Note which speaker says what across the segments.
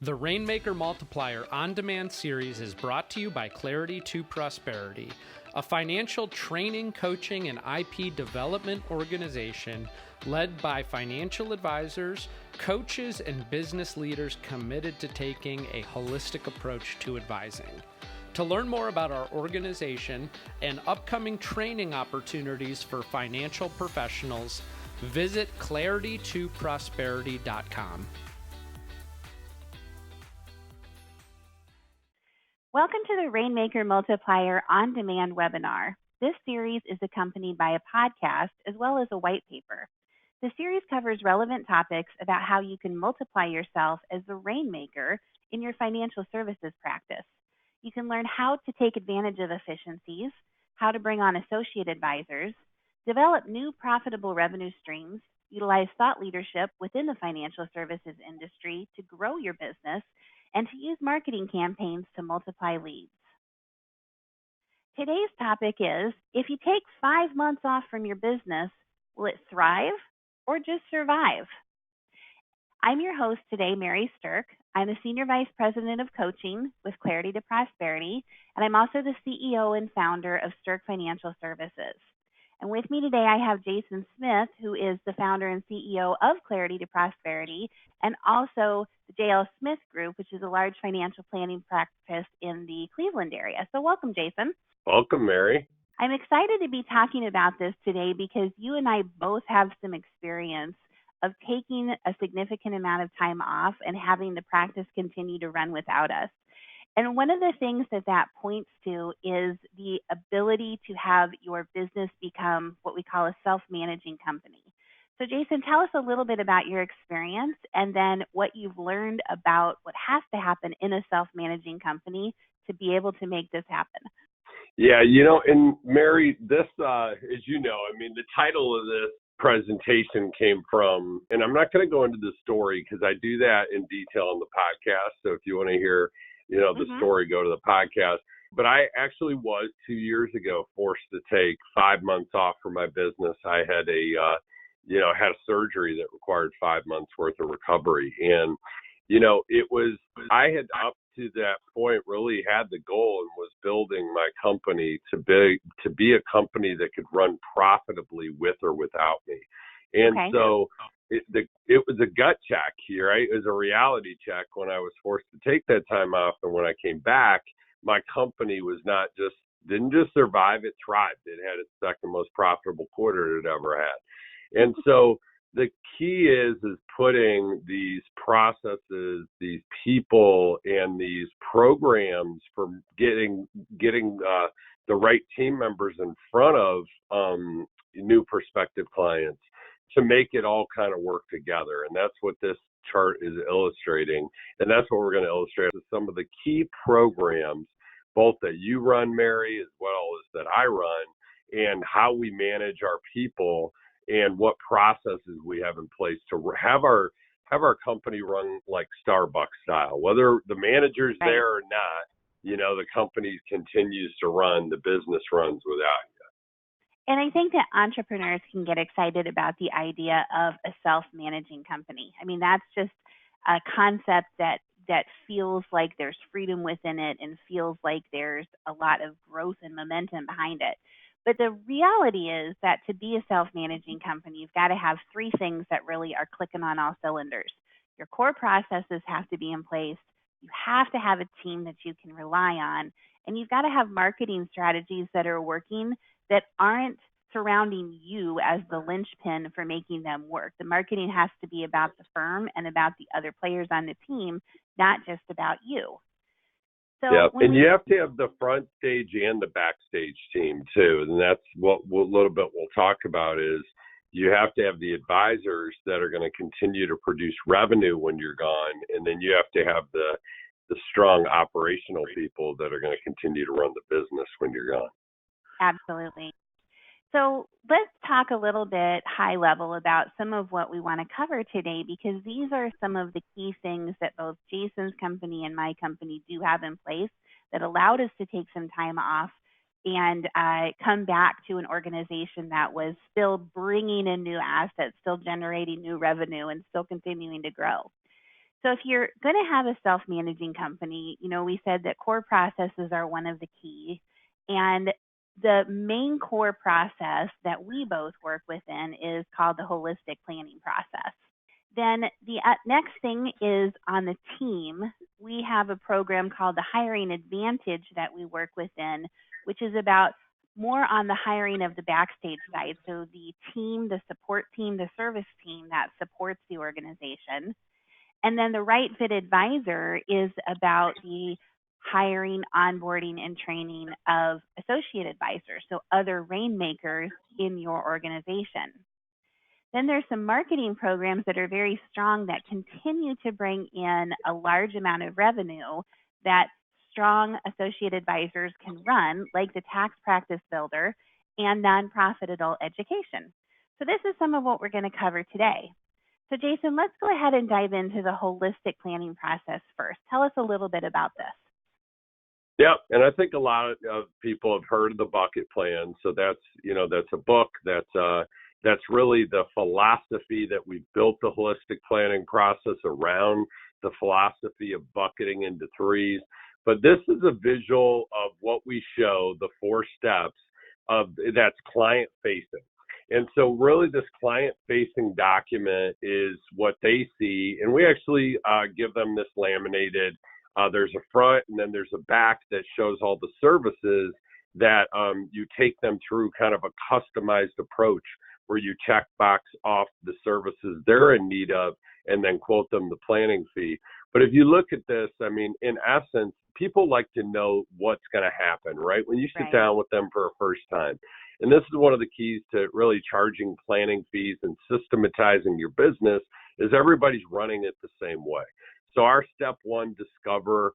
Speaker 1: The Rainmaker Multiplier On-Demand Series is brought to you by Clarity to Prosperity, a financial training, coaching, and IP development organization led by financial advisors, coaches, and business leaders committed to taking a holistic approach to advising. To learn more about our organization and upcoming training opportunities for financial professionals, visit claritytoprosperity.com.
Speaker 2: Welcome to the Rainmaker Multiplier On-Demand webinar. This series is accompanied by a podcast as well as a white paper. The series covers relevant topics about how you can multiply yourself as the Rainmaker in your financial services practice. You can learn how to take advantage of efficiencies, how to bring on associate advisors, develop new profitable revenue streams, utilize thought leadership within the financial services industry to grow your business, and to use marketing campaigns to multiply leads. Today's topic is, if you take 5 months off from your business, will it thrive or just survive? I'm your host today, Mary Stirk. I'm the Senior Vice President of Coaching with Clarity to Prosperity, and I'm also the CEO and founder of Stirk Financial Services. And with me today, I have Jason Smith, who is the founder and CEO of Clarity to Prosperity, and also the JL Smith Group, which is a large financial planning practice in the Cleveland area. So welcome, Jason.
Speaker 3: Welcome, Mary.
Speaker 2: I'm excited to be talking about this today because you and I both have some experience of taking a significant amount of time off and having the practice continue to run without us. And one of the things that points to is the ability to have your business become what we call a self-managing company. So Jason, tell us a little bit about your experience and then what you've learned about what has to happen in a self-managing company to be able to make this happen.
Speaker 3: Yeah, and Mary, this, as you know, the title of this presentation came from, and I'm not going to go into the story because I do that in detail on the podcast. So if you want to hear the story, go to the podcast. But I actually was 2 years ago forced to take 5 months off from my business. I had had a surgery that required 5 months worth of recovery. And, I had up to that point really had the goal and was building my company to be a company that could run profitably with or without me. And so it was a gut check here, right? It was a reality check when I was forced to take that time off. And when I came back, my company didn't just survive, it thrived. It had its second most profitable quarter it ever had. And so the key is putting these processes, these people, and these programs for getting the right team members in front of new prospective clients to make it all kind of work together. And that's what this chart is illustrating. And that's what we're going to illustrate is some of the key programs, both that you run, Mary, as well as that I run, and how we manage our people and what processes we have in place to have our company run like Starbucks style. Whether the manager's there or not, the company continues to run, the business runs without you.
Speaker 2: And I think that entrepreneurs can get excited about the idea of a self-managing company. That's just a concept that feels like there's freedom within it and feels like there's a lot of growth and momentum behind it. But the reality is that to be a self-managing company, you've got to have three things that really are clicking on all cylinders. Your core processes have to be in place. You have to have a team that you can rely on. And you've got to have marketing strategies that are working that aren't surrounding you as the linchpin for making them work. The marketing has to be about the firm and about the other players on the team, not just about you. So
Speaker 3: and you have to have the front stage and the backstage team too. And that's what a little bit we'll talk about is you have to have the advisors that are going to continue to produce revenue when you're gone. And then you have to have the strong operational people that are going to continue to run the business when you're gone.
Speaker 2: Absolutely. So let's talk a little bit high level about some of what we want to cover today, because these are some of the key things that both Jason's company and my company do have in place that allowed us to take some time off and come back to an organization that was still bringing in new assets, still generating new revenue, and still continuing to grow. So if you're going to have a self-managing company, we said that core processes are one of the key. And the main core process that we both work within is called the holistic planning process. Then the next thing is on the team. We have a program called the Hiring Advantage that we work within, which is about more on the hiring of the backstage side. So the team, the support team, the service team that supports the organization. And then the Right Fit Advisor is about the hiring, onboarding, and training of associate advisors, so other Rainmakers in your organization. Then there's some marketing programs that are very strong that continue to bring in a large amount of revenue that strong associate advisors can run, like the Tax Practice Builder and Nonprofit Adult Education. So this is some of what we're going to cover today. So Jason, let's go ahead and dive into the holistic planning process first. Tell us a little bit about this.
Speaker 3: Yeah, and I think a lot of people have heard of the bucket plan. So that's a book. That's really the philosophy that we built the holistic planning process around, the philosophy of bucketing into threes. But this is a visual of what we show, the 4 steps of that's client facing. And so really this client-facing document is what they see, and we actually give them this laminated. There's a front and then there's a back that shows all the services that you take them through, kind of a customized approach where you check box off the services they're in need of and then quote them the planning fee. But if you look at this, I mean, in essence, people like to know what's going to happen, right? When you sit down with them for a first time. And this is one of the keys to really charging planning fees and systematizing your business is everybody's running it the same way. So our step 1, discover,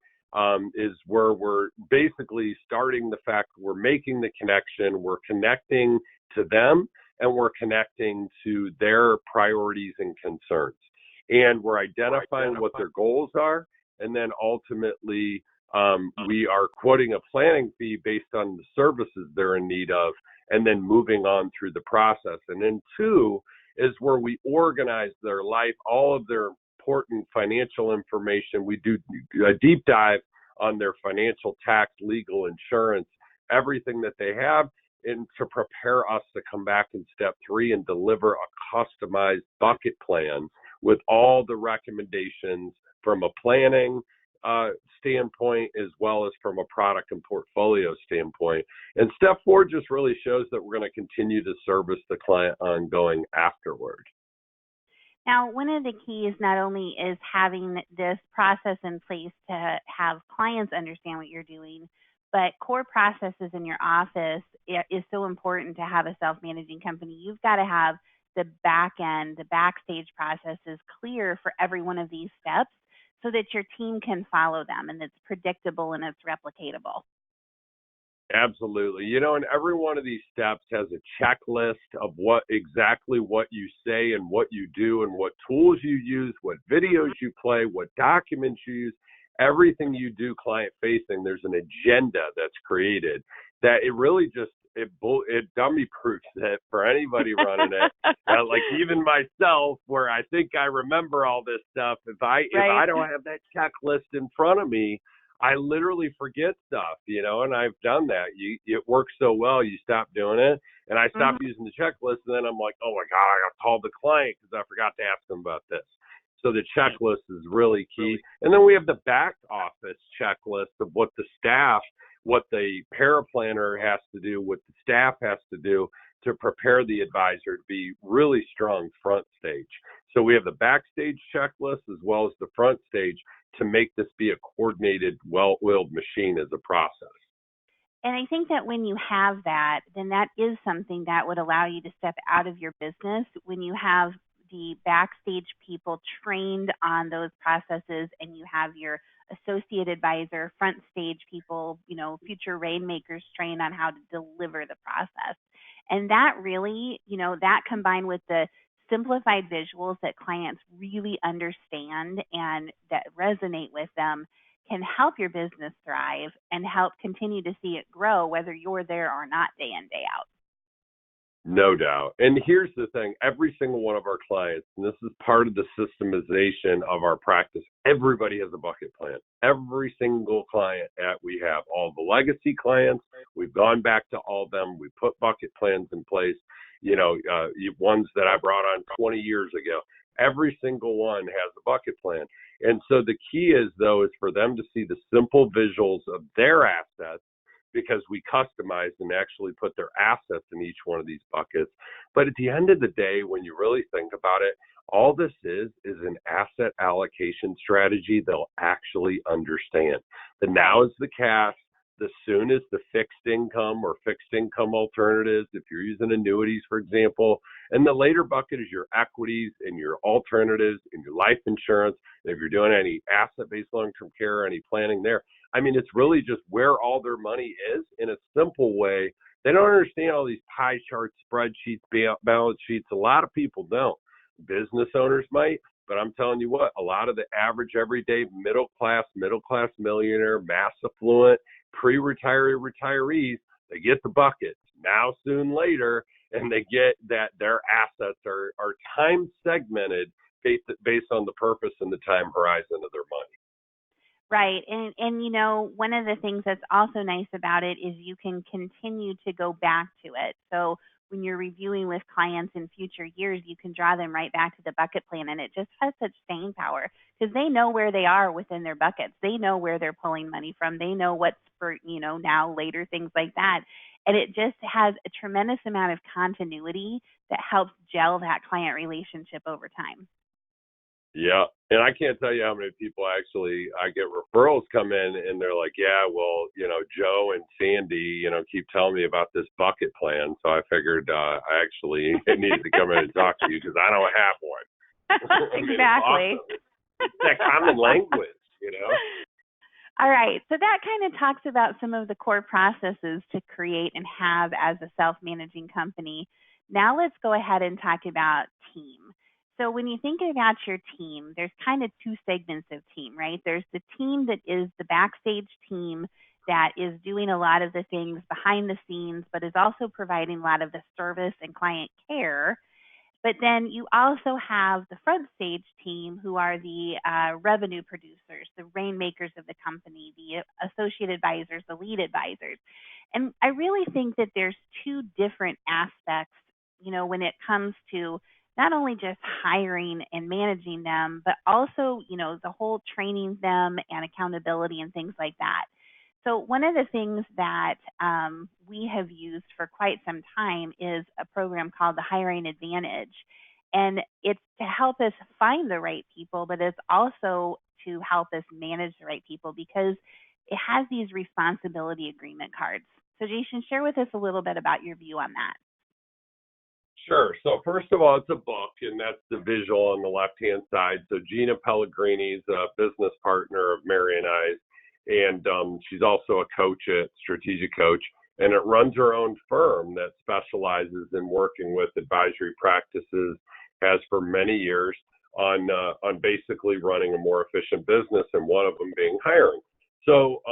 Speaker 3: is where we're basically starting the fact we're making the connection, we're connecting to them, and we're connecting to their priorities and concerns. And we're identifying what their goals are, and then ultimately we are quoting a planning fee based on the services they're in need of, and then moving on through the process. And then 2 is where we organize their life, all of their important financial information. We do a deep dive on their financial, tax, legal, insurance, everything that they have, and to prepare us to come back in step 3 and deliver a customized bucket plan with all the recommendations from a planning standpoint as well as from a product and portfolio standpoint. And step 4 just really shows that we're going to continue to service the client ongoing afterward.
Speaker 2: Now, one of the keys not only is having this process in place to have clients understand what you're doing, but core processes in your office is so important to have a self-managing company. You've got to have the back end, the backstage processes clear for every one of these steps so that your team can follow them and it's predictable and it's replicatable.
Speaker 3: Absolutely. And every one of these steps has a checklist of what you say and what you do and what tools you use, what videos you play, what documents you use. Everything you do client facing, there's an agenda that's created that it really just it dummy proofs it for anybody running it. Like even myself, where I think I remember all this stuff, if I don't have that checklist in front of me, I literally forget stuff, and I've done that. It works so well, you stop doing it, and I stop using the checklist, and then I'm like, oh my God, I got to call the client because I forgot to ask them about this. So the checklist is really key. And then we have the back office checklist of what the paraplanner has to do, what the staff has to do to prepare the advisor to be really strong front stage. So we have the backstage checklist as well as the front stage to make this be a coordinated, well-oiled machine as a process.
Speaker 2: And I think that when you have that, then that is something that would allow you to step out of your business when you have the backstage people trained on those processes and you have your associate advisor, front stage people, future Rainmakers trained on how to deliver the process. And that really, that combined with the simplified visuals that clients really understand and that resonate with them can help your business thrive and help continue to see it grow, whether you're there or not day in, day out.
Speaker 3: No doubt. And here's the thing, every single one of our clients, and this is part of the systemization of our practice, everybody has a bucket plan. Every single client that we have, all the legacy clients, we've gone back to all of them. We put bucket plans in place, ones that I brought on 20 years ago. Every single one has a bucket plan. And so the key is, though, is for them to see the simple visuals of their assets, because we customized and actually put their assets in each one of these buckets. But at the end of the day, when you really think about it, all this is an asset allocation strategy they'll actually understand. The now is the cash, the soon is the fixed income or fixed income alternatives, if you're using annuities, for example. And the later bucket is your equities and your alternatives and your life insurance. And if you're doing any asset-based long-term care, any planning there, I mean, it's really just where all their money is in a simple way. They don't understand all these pie charts, spreadsheets, balance sheets. A lot of people don't. Business owners might, but I'm telling you what, a lot of the average everyday middle class millionaire, mass affluent, pre-retiree retirees, they get the buckets now, soon, later, and they get that their assets are time segmented based on the purpose and the time horizon of their money.
Speaker 2: Right. And one of the things that's also nice about it is you can continue to go back to it. So when you're reviewing with clients in future years, you can draw them right back to the bucket plan, and it just has such staying power because they know where they are within their buckets. They know where they're pulling money from. They know what's for, now, later, things like that. And it just has a tremendous amount of continuity that helps gel that client relationship over time.
Speaker 3: Yeah. And I can't tell you how many people I get referrals come in and they're like, yeah, well, Joe and Sandy, keep telling me about this bucket plan. So I figured I actually needed to come in and talk to you because I don't have one.
Speaker 2: Exactly.
Speaker 3: It's that common language,
Speaker 2: All right. So that kind of talks about some of the core processes to create and have as a self-managing company. Now let's go ahead and talk about team. So when you think about your team, there's kind of two segments of team, right? There's the team that is the backstage team that is doing a lot of the things behind the scenes, but is also providing a lot of the service and client care. But then you also have the front stage team who are the revenue producers, the rainmakers of the company, the associate advisors, the lead advisors. And I really think that there's two different aspects, when it comes to not only just hiring and managing them, but also, the whole training them and accountability and things like that. So one of the things that we have used for quite some time is a program called the Hiring Advantage. And it's to help us find the right people, but it's also to help us manage the right people because it has these responsibility agreement cards. So Jason, share with us a little bit about your view on that.
Speaker 3: Sure. So first of all, it's a book, and that's the visual on the left-hand side. So Gina Pellegrini's a business partner of Mary and I's, and she's also a coach, a strategic coach, and it runs her own firm that specializes in working with advisory practices, has for many years, on basically running a more efficient business, and one of them being hiring. So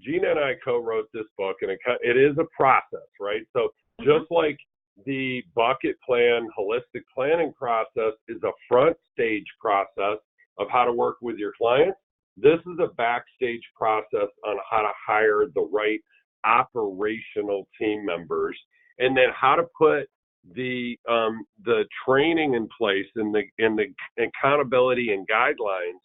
Speaker 3: Gina and I co-wrote this book, and it is a process, right? So just like the bucket plan, holistic planning process is a front stage process of how to work with your clients. This is a backstage process on how to hire the right operational team members, and then how to put the training in place and the accountability and guidelines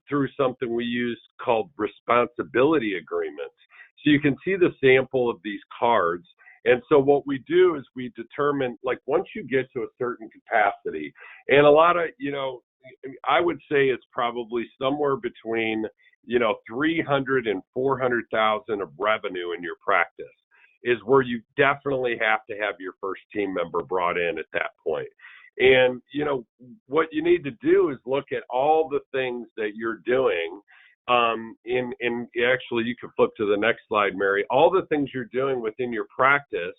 Speaker 3: through something we use called responsibility agreements. So you can see the sample of these cards. And so what we do is we determine, like, once you get to a certain capacity, and a lot of, I would say it's probably somewhere between, 300 and 400,000 of revenue in your practice is where you definitely have to have your first team member brought in at that point. And, what you need to do is look at all the things that you're doing. Actually, you can flip to the next slide, Mary, all the things you're doing within your practice,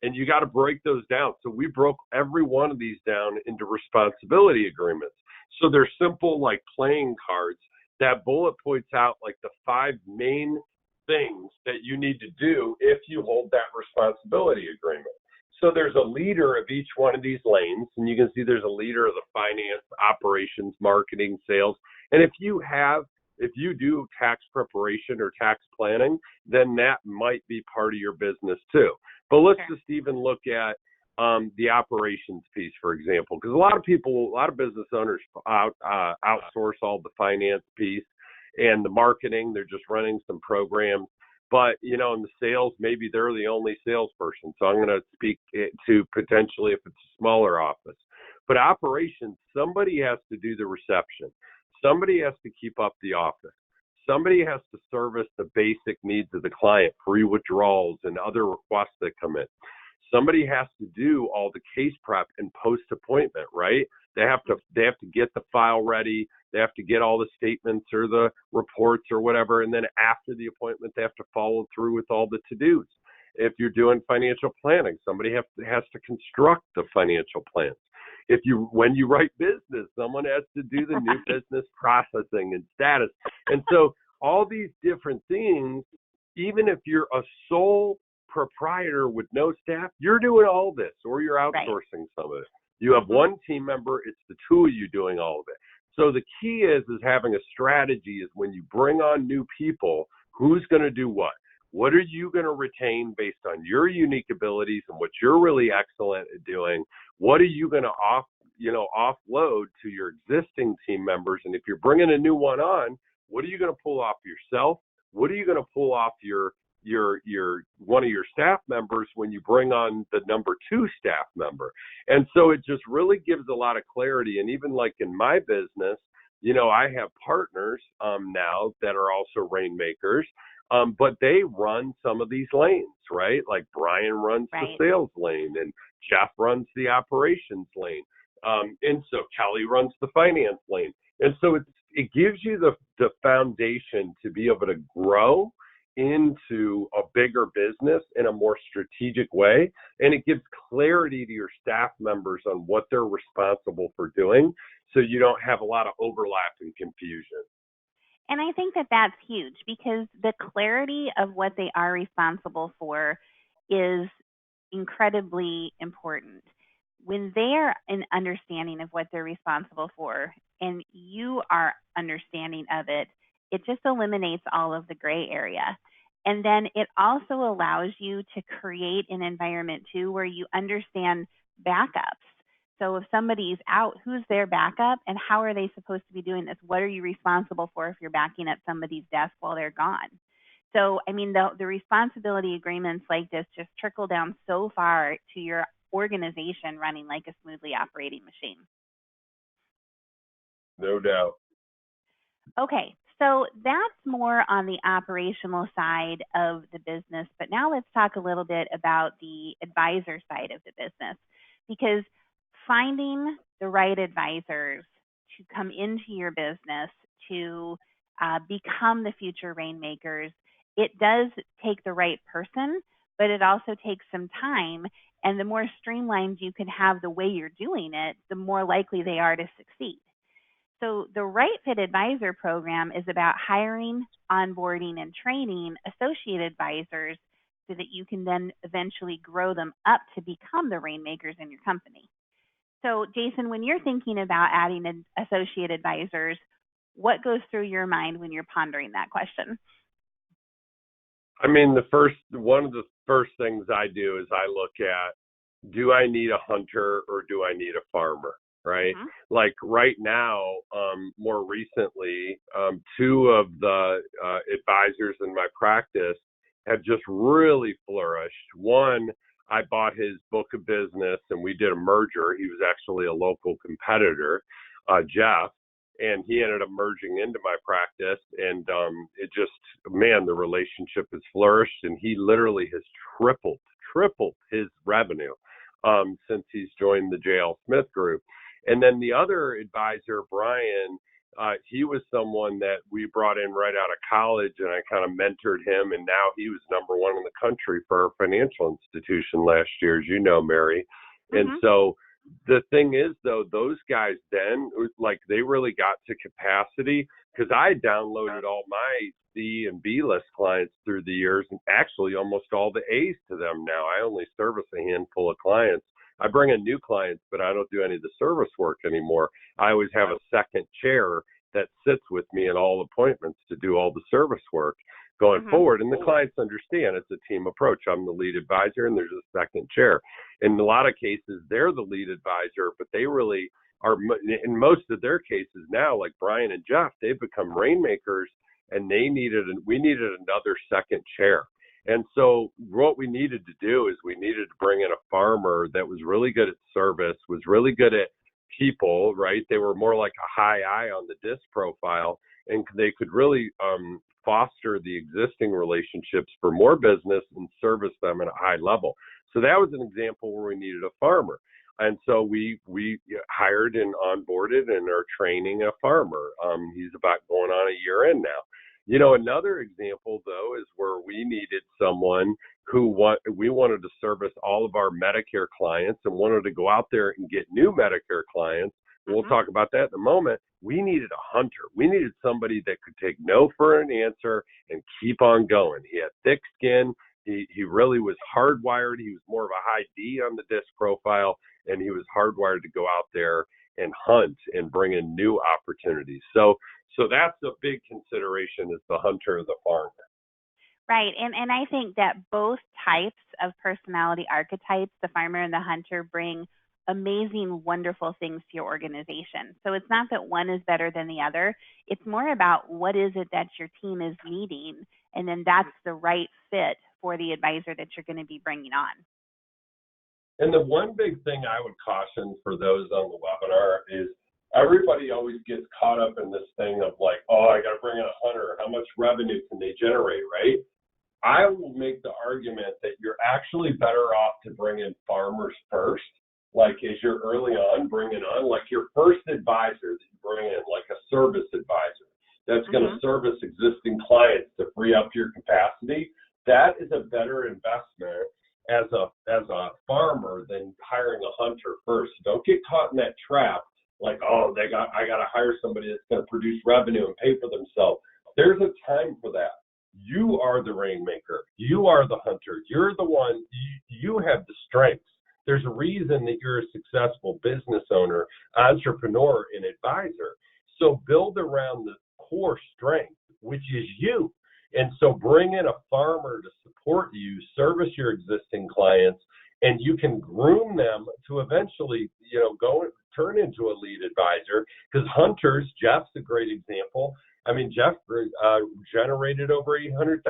Speaker 3: and you got to break those down. So we broke every one of these down into responsibility agreements. So they're simple, like playing cards. That bullet points out like the 5 main things that you need to do if you hold that responsibility agreement. So there's a leader of each one of these lanes, and you can see there's a leader of the finance, operations, marketing, sales. And if you do tax preparation or tax planning, then that might be part of your business too. But let's just even look at the operations piece, for example, because a lot of business owners outsource all the finance piece and the marketing. They're just running some programs. But, in the sales, maybe they're the only salesperson. So I'm going to speak to potentially if it's a smaller office. But operations, somebody has to do the reception. Somebody has to keep up the office. Somebody has to service the basic needs of the client, free withdrawals and other requests that come in. Somebody has to do all the case prep and post-appointment, right? They have to get the file ready. They have to get all the statements or the reports or whatever. And then after the appointment, they have to follow through with all the to-dos. If you're doing financial planning, somebody has to construct the financial plans. When you write business, someone has to do the new business processing and status. And so all these different things, even if you're a sole proprietor with no staff, you're doing all this, or you're outsourcing some of it. You have one team member, it's the two of you doing all of it. So the key is having a strategy is when you bring on new people, who's going to do what? What are you going to retain based on your unique abilities and what you're really excellent at doing? What are you going to offload to your existing team members? And if you're bringing a new one on, what are you going to pull off yourself? What are you going to pull off your one of your staff members when you bring on the number 2 staff member? And so it just really gives a lot of clarity. And even like in my business, I have partners now that are also Rainmakers, but they run some of these lanes, right? Like Brian runs the sales lane and Jeff runs the operations lane. And so Kelly runs the finance lane. And so it gives you the foundation to be able to grow into a bigger business in a more strategic way. And it gives clarity to your staff members on what they're responsible for doing, so you don't have a lot of overlap and confusion.
Speaker 2: And I think that that's huge, because the clarity of what they are responsible for is incredibly important. When they are an understanding of what they're responsible for and you are understanding of it, it just eliminates all of the gray area. And then it also allows you to create an environment too where you understand backups. So if somebody's out, who's their backup and how are they supposed to be doing this? What are you responsible for if you're backing up somebody's desk while they're gone? So, the responsibility agreements like this just trickle down so far to your organization running like a smoothly operating machine.
Speaker 3: No doubt.
Speaker 2: Okay, so that's more on the operational side of the business. But now let's talk a little bit about the advisor side of the business, because finding the right advisors to come into your business to become the future Rainmakers, it does take the right person, but it also takes some time. And the more streamlined you can have the way you're doing it, the more likely they are to succeed. So the Right Fit Advisor program is about hiring, onboarding, and training associate advisors so that you can then eventually grow them up to become the Rainmakers in your company. So Jason, when you're thinking about adding associate advisors, what goes through your mind when you're pondering that question?
Speaker 3: One of the first things I do is I look at, do I need a hunter or do I need a farmer? Right? Mm-hmm. Like right now, more recently, 2 of the advisors in my practice have just really flourished. One, I bought his book of business and we did a merger. He was actually a local competitor, Jeff, and he ended up merging into my practice. And the relationship has flourished, and he literally has tripled his revenue since he's joined the J.L. Smith Group. And then the other advisor, Brian, he was someone that we brought in right out of college, and I kind of mentored him, and now he was number 1 in the country for our financial institution last year, as you know, Mary. Mm-hmm. And so the thing is, though, those guys then, like, they really got to capacity because I downloaded all my C and B list clients through the years, and actually almost all the A's to them now. I only service a handful of clients. I bring in new clients, but I don't do any of the service work anymore. I always have a second chair that sits with me in all appointments to do all the service work going forward. And the clients understand it's a team approach. I'm the lead advisor and there's a second chair. In a lot of cases, they're the lead advisor, but they really are, in most of their cases now, like Brian and Jeff, they've become Rainmakers, and we needed another second chair. And so what we needed to do is we needed to bring in a farmer that was really good at service, was really good at people, right? They were more like a high I on the disc profile, and they could really foster the existing relationships for more business and service them at a high level. So that was an example where we needed a farmer. And so we hired and onboarded and are training a farmer. He's about going on a year in now. You know, another example, though, is where we needed someone we wanted to service all of our Medicare clients and wanted to go out there and get new Medicare clients. We'll talk about that in a moment. We needed a hunter. We needed somebody that could take no for an answer and keep on going. He had thick skin. He really was hardwired. He was more of a high D on the disc profile, and he was hardwired to go out there and hunt and bring in new opportunities. So that's a big consideration, is the hunter or the farmer.
Speaker 2: Right. And I think that both types of personality archetypes, the farmer and the hunter, bring amazing, wonderful things to your organization. So it's not that one is better than the other. It's more about what is it that your team is needing, and then that's the right fit for the advisor that you're going to be bringing on.
Speaker 3: And the one big thing I would caution for those on the webinar is everybody always gets caught up in this thing of like, oh, I got to bring in a hunter. How much revenue can they generate, right? I will make the argument that you're actually better off to bring in farmers first. Like, as you're early on bringing on, like your first advisor that you bring in, like a service advisor that's going to service existing clients to free up your capacity, that is a better investment as a farmer than hiring a hunter first. Don't get caught in that trap. Like, oh, I got to hire somebody that's going to produce revenue and pay for themselves. There's a time for that. You are the rainmaker. You are the hunter. You're the one. You have the strengths. There's a reason that you're a successful business owner, entrepreneur, and advisor. So build around the core strength, which is you. And so bring in a farmer to support you, service your existing clients, and you can groom them to eventually, go and turn into a lead advisor. Because hunters, Jeff's a great example. I mean, Jeff generated over $800,000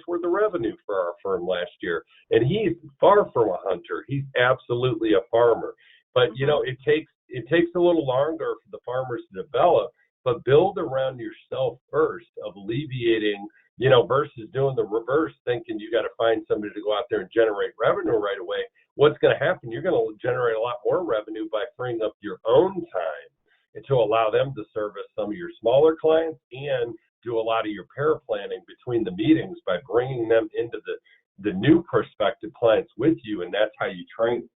Speaker 3: worth of revenue for our firm last year, and he's far from a hunter. He's absolutely a farmer. But it takes a little longer for the farmers to develop. But build around yourself first of alleviating, versus doing the reverse, thinking you got to find somebody to go out there and generate revenue right away. What's going to happen? You're going to generate a lot more revenue by freeing up your own time and to allow them to service some of your smaller clients and do a lot of your paraplanning between the meetings by bringing them into the new prospective clients with you, and that's how you train.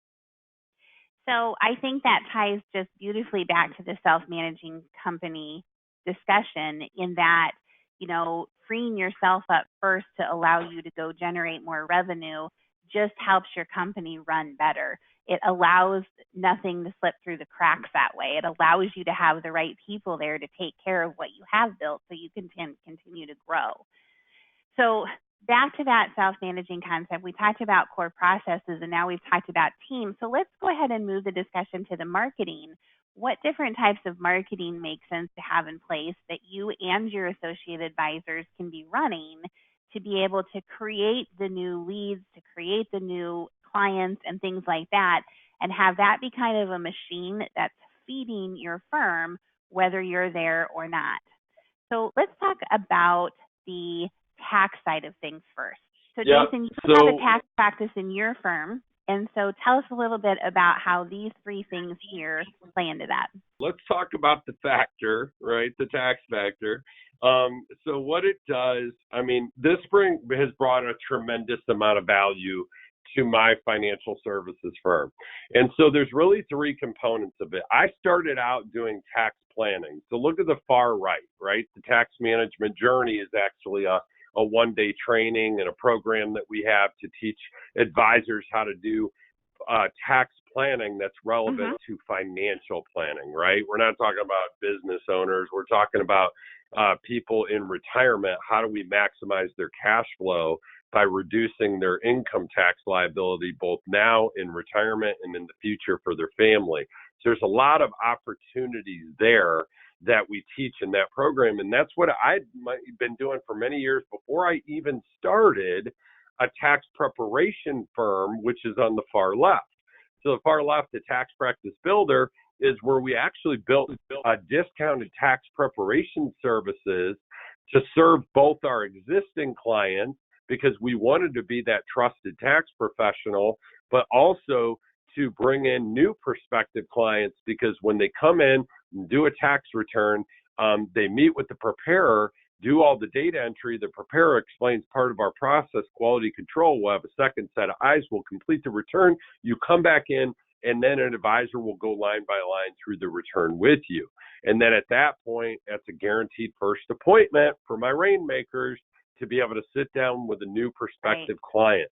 Speaker 2: So I think that ties just beautifully back to the self-managing company discussion, in that, freeing yourself up first to allow you to go generate more revenue just helps your company run better. It allows nothing to slip through the cracks that way. It allows you to have the right people there to take care of what you have built so you can continue to grow. So back to that self-managing concept, we talked about core processes, and now we've talked about teams. So let's go ahead and move the discussion to the marketing. What different types of marketing make sense to have in place that you and your associate advisors can be running to be able to create the new leads, to create the new clients and things like that, and have that be kind of a machine that's feeding your firm, whether you're there or not? So let's talk about the tax side of things first. So Jason, you have a tax practice in your firm. And so tell us a little bit about how these three things here play into that.
Speaker 3: Let's talk about the factor, right? The tax factor. So what it does, I mean, this spring has brought a tremendous amount of value to my financial services firm. And so there's really three components of it. I started out doing tax planning. So look at the far right? The tax management journey is actually a one-day training and a program that we have to teach advisors how to do tax planning that's relevant to financial planning, right? We're not talking about business owners. We're talking about people in retirement. How do we maximize their cash flow by reducing their income tax liability both now in retirement and in the future for their family? So there's a lot of opportunities there that we teach in that program. And that's what I'd been doing for many years before I even started a tax preparation firm, which is on the far left. So the far left, the Tax Practice Builder, is where we actually built discounted tax preparation services to serve both our existing clients, because we wanted to be that trusted tax professional, but also to bring in new prospective clients, because when they come in and do a tax return, they meet with the preparer, do all the data entry. The preparer explains part of our process, quality control. We'll have a second set of eyes. We'll complete the return. You come back in, and then an advisor will go line by line through the return with you. And then at that point, that's a guaranteed first appointment for my Rainmakers to be able to sit down with a new prospective client.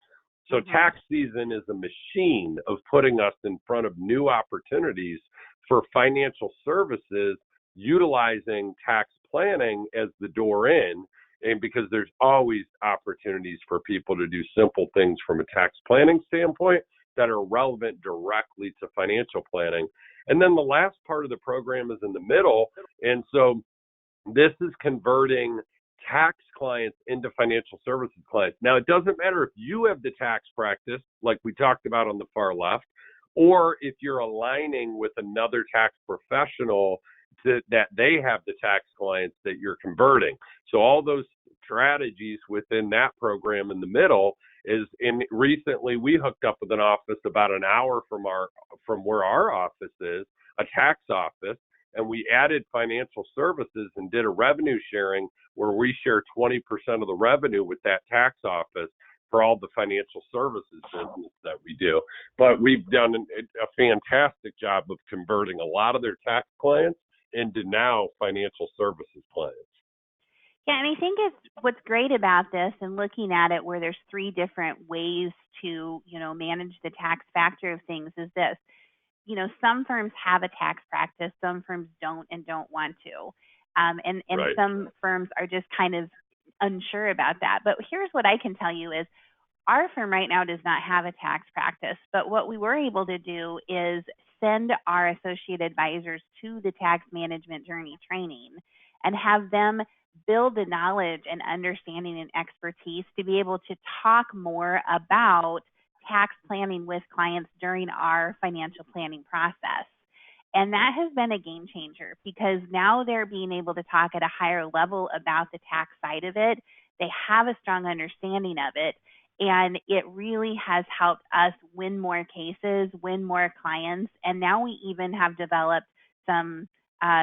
Speaker 3: So tax season is a machine of putting us in front of new opportunities for financial services, utilizing tax planning as the door in, and because there's always opportunities for people to do simple things from a tax planning standpoint that are relevant directly to financial planning. And then the last part of the program is in the middle. And so this is converting tax clients into financial services clients. Now, it doesn't matter if you have the tax practice, like we talked about on the far left, or if you're aligning with another tax professional that they have the tax clients that you're converting. So all those strategies within that program in the middle is recently we hooked up with an office about an hour from where our office is, a tax office, and we added financial services and did a revenue sharing where we share 20% of the revenue with that tax office for all the financial services business that we do. But we've done a fantastic job of converting a lot of their tax clients into now financial services clients.
Speaker 2: Yeah, and I think what's great about this and looking at it where there's three different ways to, manage the tax factor of things is this. Some firms have a tax practice, some firms don't and don't want to. And
Speaker 3: Right.
Speaker 2: Some firms are just kind of unsure about that. But here's what I can tell you is our firm right now does not have a tax practice, but what we were able to do is send our associate advisors to the tax management journey training and have them build the knowledge and understanding and expertise to be able to talk more about tax planning with clients during our financial planning process. And that has been a game changer because now they're being able to talk at a higher level about the tax side of it. They have a strong understanding of it. And it really has helped us win more cases, win more clients. And now we even have developed some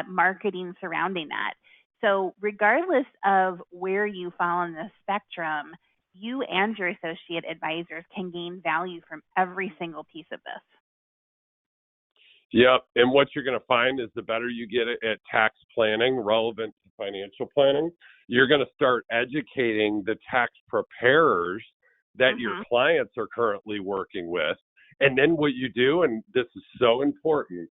Speaker 2: marketing surrounding that. So regardless of where you fall on the spectrum, you and your associate advisors can gain value from every single piece of this.
Speaker 3: Yep. And what you're going to find is the better you get at tax planning relevant to financial planning, you're going to start educating the tax preparers that your clients are currently working with. And then what you do, and this is so important,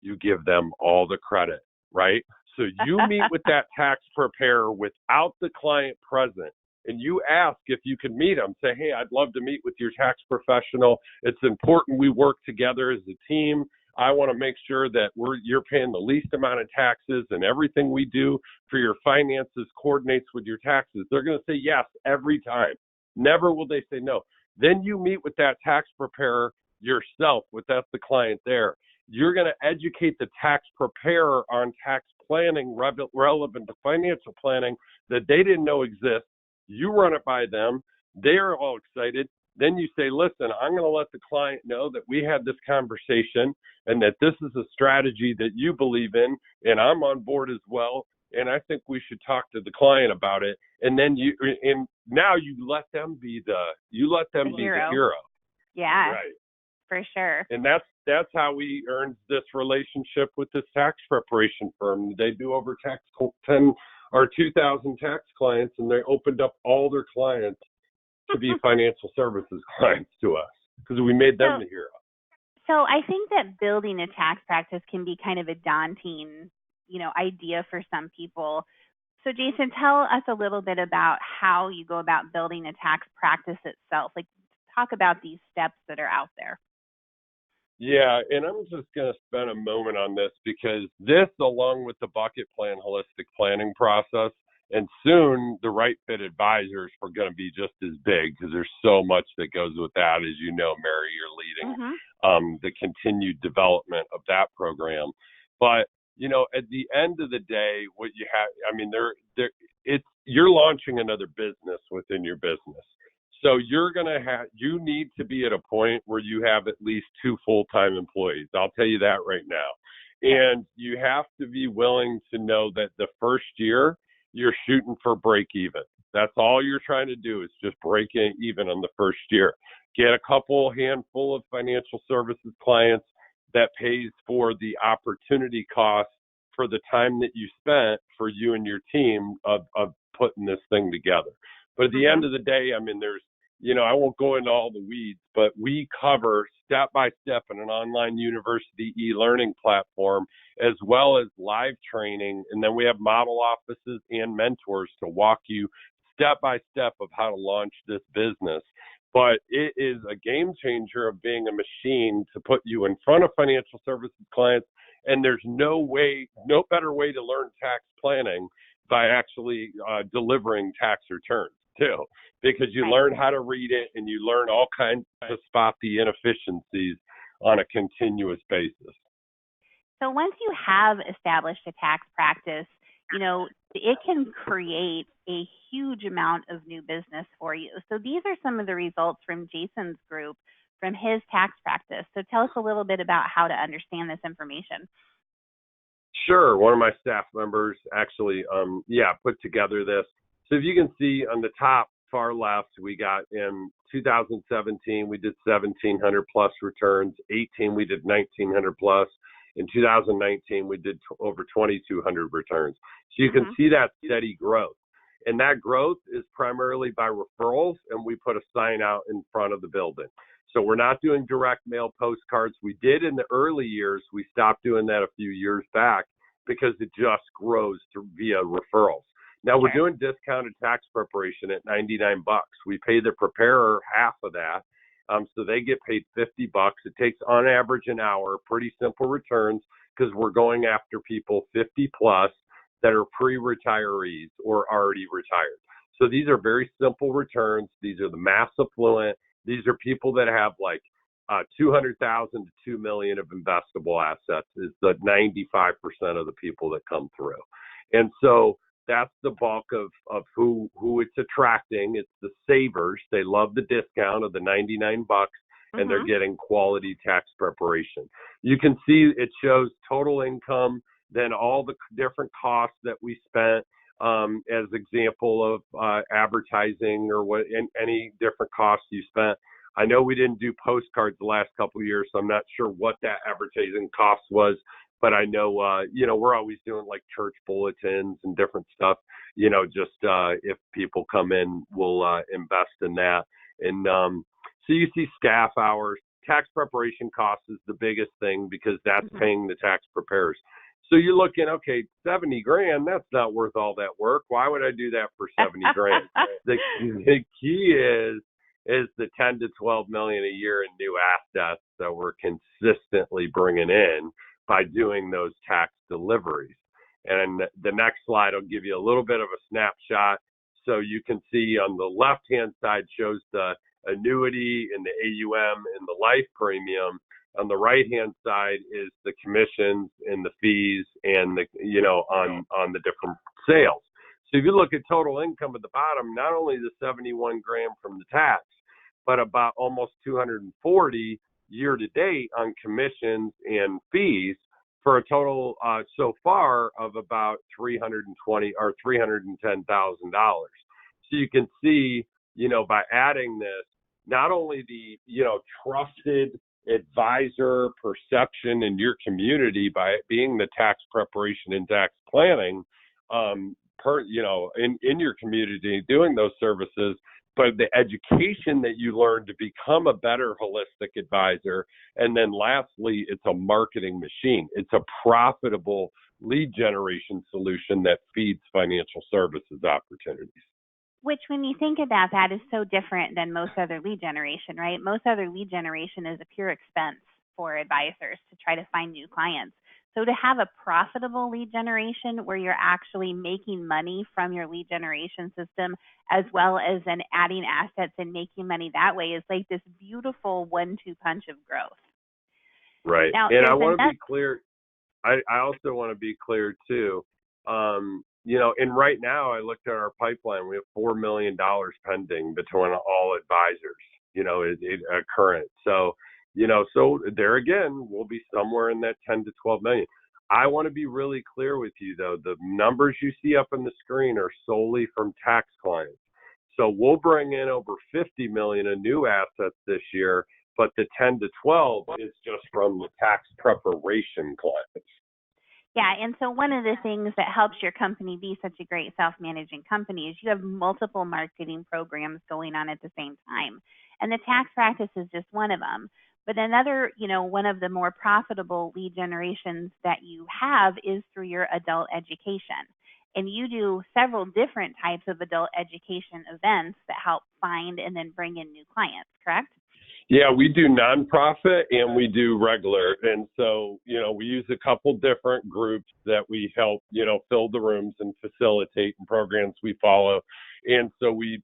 Speaker 3: you give them all the credit, right? So you meet with that tax preparer without the client present, and you ask if you can meet them. Say, hey, I'd love to meet with your tax professional. It's important we work together as a team. I want to make sure that you're paying the least amount of taxes, and everything we do for your finances coordinates with your taxes. They're going to say yes every time. Never will they say no. Then you meet with that tax preparer yourself, without the client there. You're going to educate the tax preparer on tax planning relevant to financial planning that they didn't know exists. You run it by them. They're all excited. Then you say, listen, I'm going to let the client know that we had this conversation and that this is a strategy that you believe in, and I'm on board as well. And I think we should talk to the client about it. And then now you let them be the hero.
Speaker 2: Yeah,
Speaker 3: Right.
Speaker 2: for sure.
Speaker 3: And that's how we earned this relationship with this tax preparation firm. They do over 10 or 2,000 tax clients, and they opened up all their clients to be financial services clients to us because we made them the hero.
Speaker 2: So I think that building a tax practice can be kind of a daunting, idea for some people. So Jason, tell us a little bit about how you go about building a tax practice itself. Like, talk about these steps that are out there.
Speaker 3: Yeah, and I'm just going to spend a moment on this because this, along with the bucket plan holistic planning process, and soon the right fit advisors are going to be just as big because there's so much that goes with that. As you know, Mary, you're leading the continued development of that program. But, at the end of the day, what you have, I mean, you're launching another business within your business. So you need to be at a point where you have at least 2 full-time employees. I'll tell you that right now. And you have to be willing to know that the first year you're shooting for break even. That's all you're trying to do is just break even on the first year. Get a handful of financial services clients that pays for the opportunity cost for the time that you spent for you and your team of putting this thing together. But at the end of the day, I mean, there's, I won't go into all the weeds, but we cover step by step in an online university e-learning platform, as well as live training. And then we have model offices and mentors to walk you step by step of how to launch this business. But it is a game changer of being a machine to put you in front of financial services clients. And there's no better way to learn tax planning by actually delivering tax returns too, because you learn how to read it and you learn all kinds to spot the inefficiencies on a continuous basis.
Speaker 2: So once you have established a tax practice, it can create a huge amount of new business for you. So these are some of the results from Jason's group, from his tax practice. So tell us a little bit about how to understand this information.
Speaker 3: Sure. One of my staff members actually, put together this. So if you can see on the top far left, we got in 2017, we did 1,700 plus returns. 18, we did 1,900 plus. In 2019, we did over 2,200 returns. So you can see that steady growth. And that growth is primarily by referrals, and we put a sign out in front of the building. So we're not doing direct mail postcards. We did in the early years. We stopped doing that a few years back because it just grows via referrals. Now we're doing discounted tax preparation at $99. We pay the preparer half of that. So they get paid $50. It takes on average an hour, pretty simple returns because we're going after people 50 plus that are pre-retirees or already retired. So these are very simple returns. These are the mass affluent. These are people that have like 200,000 to 2 million of investable assets is the 95% of the people that come through. And so that's the bulk of who it's attracting. It's the savers. They love the discount of the $99 and they're getting quality tax preparation. You can see it shows total income, then all the different costs that we spent as example of advertising or what any different costs you spent. I know we didn't do postcards the last couple of years, so I'm not sure what that advertising cost was. But I know, we're always doing like church bulletins and different stuff, just if people come in, we'll invest in that. And so you see staff hours, tax preparation costs is the biggest thing because that's paying the tax preparers. So you're looking, okay, $70,000, that's not worth all that work. Why would I do that for $70,000? The key is the 10 to 12 million a year in new assets that we're consistently bringing in by doing those tax deliveries. And the next slide will give you a little bit of a snapshot. So you can see on the left-hand side shows the annuity and the AUM and the life premium. On the right-hand side is the commissions and the fees and the, on the different sales. So if you look at total income at the bottom, not only the 71 grand from the tax, but about almost 240 year to date on commissions and fees for a total so far of about $320,000 or $310,000. So you can see, by adding this, not only the, trusted advisor perception in your community by it being the tax preparation and tax planning, in your community doing those services, but the education that you learn to become a better holistic advisor. And then lastly, it's a marketing machine. It's a profitable lead generation solution that feeds financial services opportunities.
Speaker 2: Which, when you think about that, is so different than most other lead generation, right? Most other lead generation is a pure expense for advisors to try to find new clients. So to have a profitable lead generation where you're actually making money from your lead generation system, as well as then adding assets and making money that way, is like this beautiful 1-2 punch of growth.
Speaker 3: Right.
Speaker 2: Now,
Speaker 3: and I want to be clear. I also want to be clear too. And right now I looked at our pipeline. We have $4 million pending between all advisors, current. So, so there again, we'll be somewhere in that 10 to 12 million. I want to be really clear with you though. The numbers you see up on the screen are solely from tax clients. So we'll bring in over 50 million in new assets this year, but the 10 to 12 is just from the tax preparation clients.
Speaker 2: Yeah, and so one of the things that helps your company be such a great self-managing company is you have multiple marketing programs going on at the same time. And the tax practice is just one of them. But another, one of the more profitable lead generations that you have is through your adult education. And you do several different types of adult education events that help find and then bring in new clients, correct?
Speaker 3: Yeah, we do nonprofit and we do regular. And so, we use a couple different groups that we help, fill the rooms and facilitate and programs we follow. And so we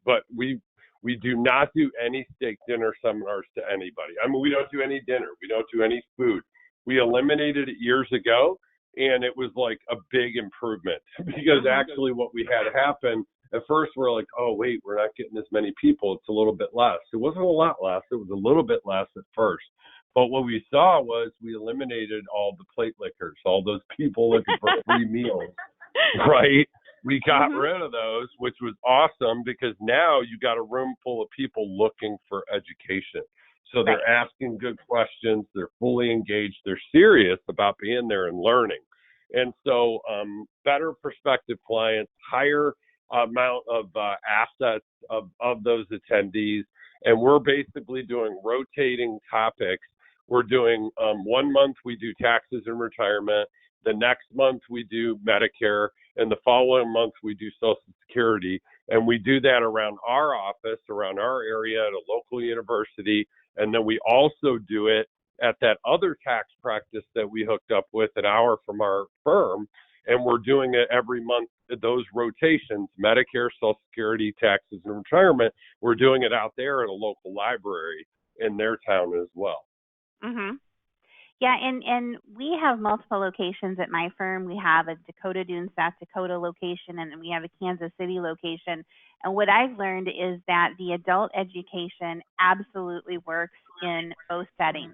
Speaker 3: do not do any steak dinner seminars to anybody. I mean, we don't do any dinner. We don't do any food. We eliminated it years ago, and it was like a big improvement because actually what we had happen, at first we're like, oh, wait, we're not getting as many people. It's a little bit less. It wasn't a lot less. It was a little bit less at first. But what we saw was we eliminated all the plate lickers, all those people looking for free meals, right? We got rid of those, which was awesome because now you got a room full of people looking for education. So they're asking good questions. They're fully engaged. They're serious about being there and learning. And so better prospective clients, higher amount of assets of those attendees. And we're basically doing rotating topics. We're doing 1 month we do taxes and retirement. The next month we do Medicare, and the following month we do Social Security. And we do that around our office, around our area at a local university. And then we also do it at that other tax practice that we hooked up with an hour from our firm. And we're doing it every month, those rotations, Medicare, Social Security, taxes, and retirement. We're doing it out there at a local library in their town as well.
Speaker 2: Mm-hmm. Yeah, and we have multiple locations at my firm. We have a Dakota Dunes, South Dakota location, and we have a Kansas City location. And what I've learned is that the adult education absolutely works in both settings,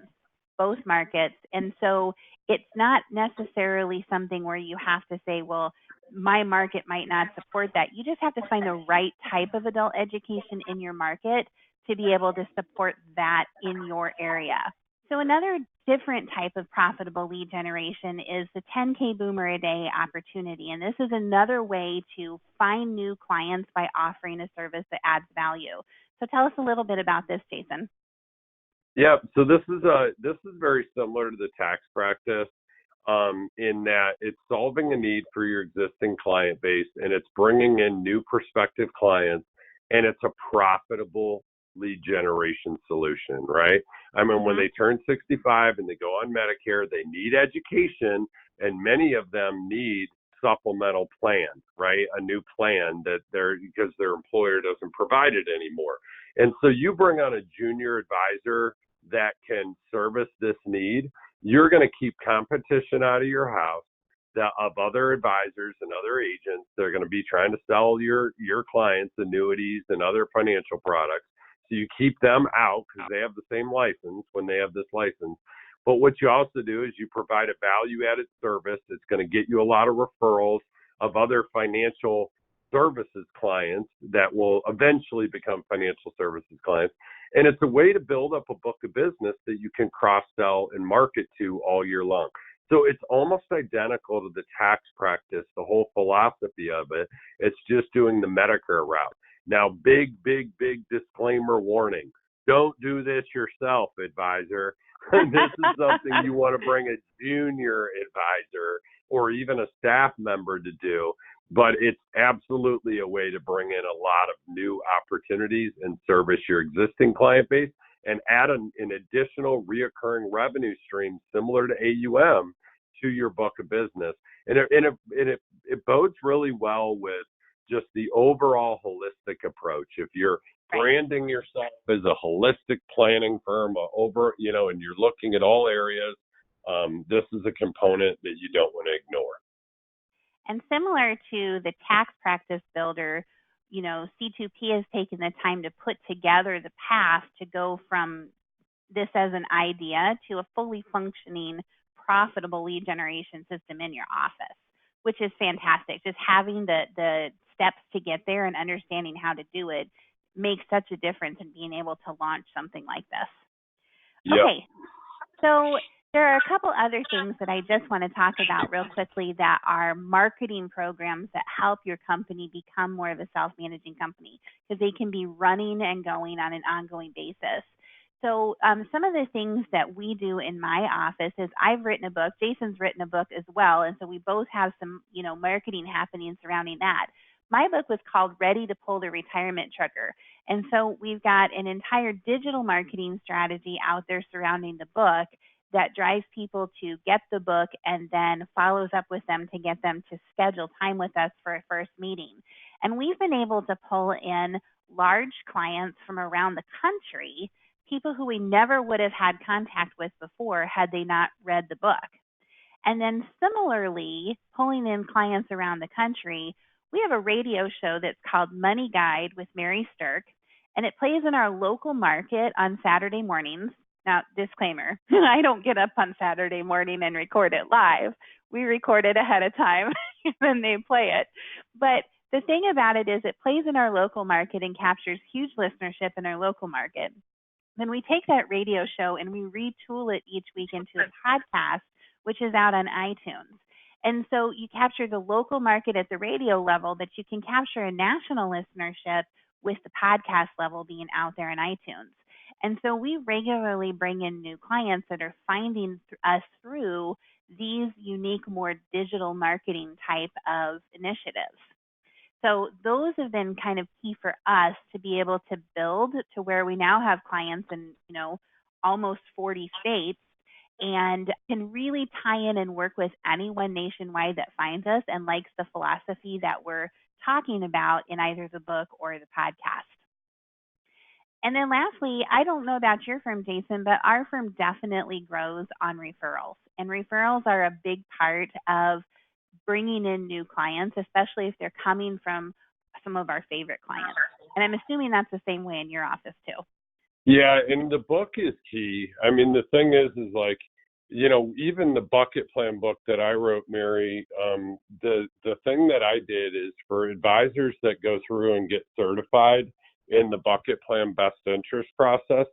Speaker 2: both markets. And so it's not necessarily something where you have to say, well, my market might not support that. You just have to find the right type of adult education in your market to be able to support that in your area. So another different type of profitable lead generation is the 10K boomer a day opportunity. And this is another way to find new clients by offering a service that adds value. So tell us a little bit about this, Jason.
Speaker 3: Yeah, so this is very similar to the tax practice in that it's solving a need for your existing client base, and it's bringing in new prospective clients, and it's a profitable lead generation solution, right? I mean, when they turn 65 and they go on Medicare, they need education, and many of them need supplemental plan, right? A new plan that because their employer doesn't provide it anymore. And so you bring on a junior advisor that can service this need, you're going to keep competition out of your house of other advisors and other agents. They're going to be trying to sell your clients annuities and other financial products. So you keep them out because they have the same license when they have this license. But what you also do is you provide a value-added service that's going to get you a lot of referrals of other financial services clients that will eventually become financial services clients. And it's a way to build up a book of business that you can cross-sell and market to all year long. So it's almost identical to the tax practice, the whole philosophy of it. It's just doing the Medicare route. Now, big disclaimer warning. Don't do this yourself, advisor. This is something you want to bring a junior advisor or even a staff member to do. But it's absolutely a way to bring in a lot of new opportunities and service your existing client base and add an additional reoccurring revenue stream similar to AUM to your book of business. And it bodes really well with just the overall holistic approach. If you're branding yourself as a holistic planning firm and you're looking at all areas, this is a component that you don't want to ignore.
Speaker 2: And similar to the tax practice builder, C2P has taken the time to put together the path to go from this as an idea to a fully functioning, profitable lead generation system in your office, which is fantastic. Just having the steps to get there and understanding how to do it makes such a difference in being able to launch something like this.
Speaker 3: Yep.
Speaker 2: Okay, so there are a couple other things that I just want to talk about real quickly that are marketing programs that help your company become more of a self-managing company, because they can be running and going on an ongoing basis. So some of the things that we do in my office is I've written a book, Jason's written a book as well, and so we both have some, marketing happening surrounding that. My book was called Ready to Pull the Retirement Trigger. And so we've got an entire digital marketing strategy out there surrounding the book that drives people to get the book and then follows up with them to get them to schedule time with us for a first meeting. And we've been able to pull in large clients from around the country, people who we never would have had contact with before had they not read the book. And then similarly, pulling in clients around the country, we have a radio show that's called Money Guide with Mary Stirk, and it plays in our local market on Saturday mornings. Now, disclaimer, I don't get up on Saturday morning and record it live. We record it ahead of time and then they play it. But the thing about it is it plays in our local market and captures huge listenership in our local market. Then we take that radio show and we retool it each week into a podcast, which is out on iTunes. And so you capture the local market at the radio level, but you can capture a national listenership with the podcast level being out there on iTunes. And so we regularly bring in new clients that are finding us through these unique, more digital marketing type of initiatives. So those have been kind of key for us to be able to build to where we now have clients in, almost 40 states and can really tie in and work with anyone nationwide that finds us and likes the philosophy that we're talking about in either the book or the podcast. And then lastly, I don't know about your firm, Jason, but our firm definitely grows on referrals. And referrals are a big part of bringing in new clients, especially if they're coming from some of our favorite clients. And I'm assuming that's the same way in your office too.
Speaker 3: Yeah, and the book is key. I mean, the thing is like, even the bucket plan book that I wrote, Mary, the thing that I did is for advisors that go through and get certified in the bucket plan best interest process,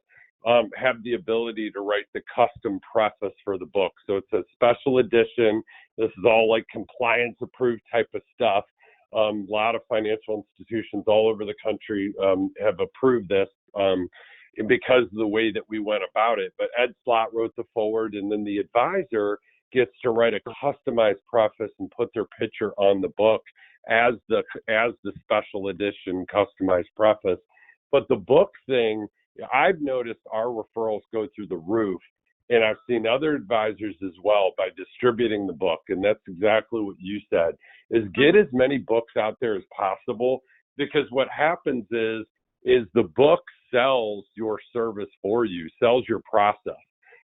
Speaker 3: have the ability to write the custom preface for the book. So it's a special edition. This is all like compliance approved type of stuff. A lot of financial institutions all over the country have approved this because of the way that we went about it. But Ed Slott wrote the forward, and then the advisor gets to write a customized preface and put their picture on the book as the special edition customized preface. But the book thing, I've noticed our referrals go through the roof, and I've seen other advisors as well by distributing the book. And that's exactly what you said, is get as many books out there as possible, because what happens is the book sells your service for you, sells your process.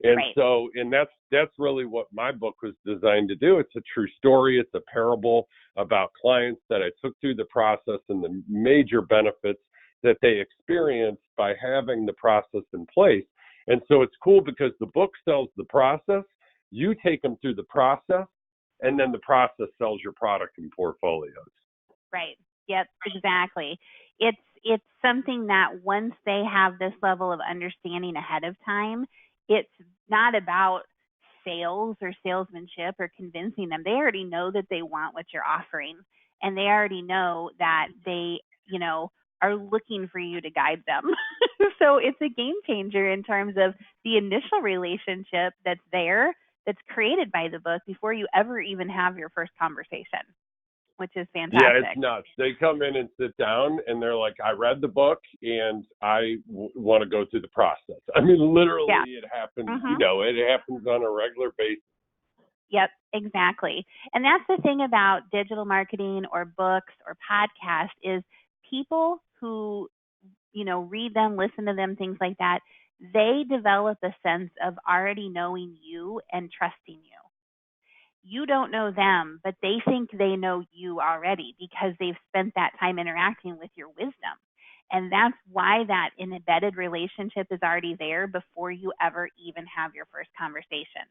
Speaker 3: And
Speaker 2: right.
Speaker 3: So, and that's really what my book was designed to do. It's a true story. It's a parable about clients that I took through the process and the major benefits that they experienced by having the process in place. And so it's cool because the book sells the process, you take them through the process, and then the process sells your product and portfolios.
Speaker 2: Right. Yep, exactly. It's it's something that once they have this level of understanding ahead of time, it's not about sales or salesmanship or convincing them. They already know that they want what you're offering, and they already know that they, are looking for you to guide them. So it's a game changer in terms of the initial relationship that's created by the book before you ever even have your first conversation, which is fantastic.
Speaker 3: Yeah, it's nuts. They come in and sit down and they're like, I read the book and I want to go through the process. I mean, literally It happens, it happens on a regular basis.
Speaker 2: Yep, exactly. And that's the thing about digital marketing or books or podcasts is people who, read them, listen to them, things like that, they develop a sense of already knowing you and trusting you. You don't know them, but they think they know you already because they've spent that time interacting with your wisdom. And that's why that embedded relationship is already there before you ever even have your first conversation.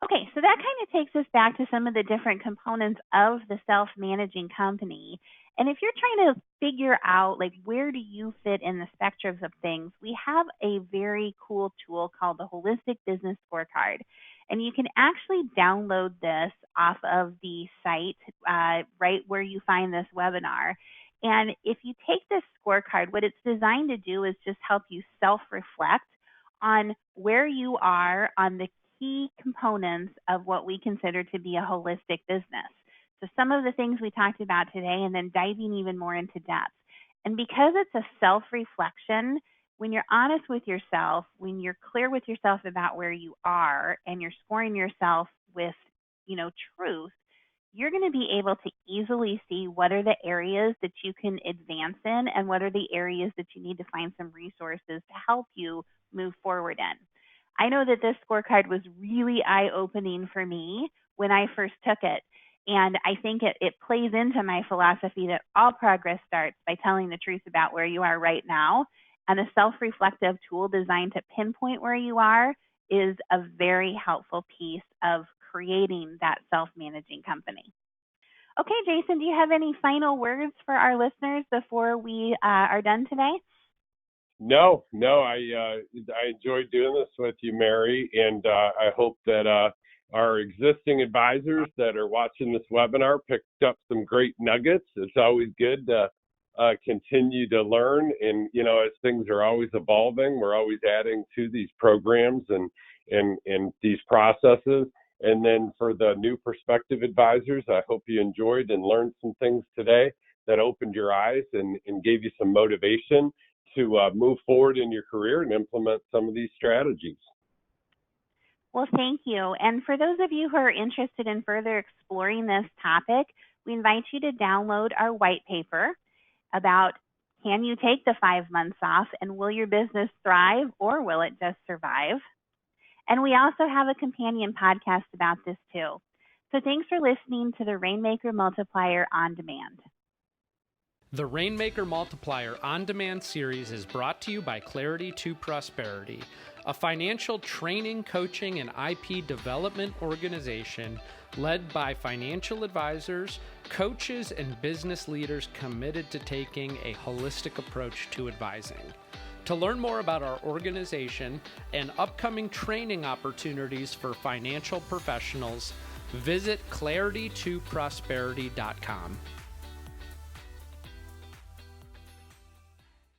Speaker 2: Okay, so that kind of takes us back to some of the different components of the self-managing company. And if you're trying to figure out, where do you fit in the spectrums of things, we have a very cool tool called the Holistic Business Scorecard. And you can actually download this off of the site right where you find this webinar. And if you take this scorecard, what it's designed to do is just help you self-reflect on where you are on the key components of what we consider to be a holistic business. So some of the things we talked about today, and then diving even more into depth. And because it's a self-reflection, when you're honest with yourself, when you're clear with yourself about where you are, and you're scoring yourself with, truth, you're going to be able to easily see what are the areas that you can advance in and what are the areas that you need to find some resources to help you move forward in. I know that this scorecard was really eye-opening for me when I first took it. And I think it plays into my philosophy that all progress starts by telling the truth about where you are right now. And a self-reflective tool designed to pinpoint where you are is a very helpful piece of creating that self-managing company. Okay, Jason, do you have any final words for our listeners before we are done today?
Speaker 3: No, I enjoyed doing this with you, Mary, and I hope that our existing advisors that are watching this webinar picked up some great nuggets. It's always good to continue to learn, and as things are always evolving, we're always adding to these programs and these processes. And then for the new prospective advisors, I hope you enjoyed and learned some things today that opened your eyes and gave you some motivation to move forward in your career and implement some of these strategies.
Speaker 2: Well, thank you. And for those of you who are interested in further exploring this topic, we invite you to download our white paper about can you take the 5 months off and will your business thrive or will it just survive? And we also have a companion podcast about this too. So thanks for listening to the Rainmaker Multiplier On Demand.
Speaker 1: The Rainmaker Multiplier On-Demand Series is brought to you by Clarity to Prosperity, a financial training, coaching, and IP development organization led by financial advisors, coaches, and business leaders committed to taking a holistic approach to advising. To learn more about our organization and upcoming training opportunities for financial professionals, visit claritytoprosperity.com.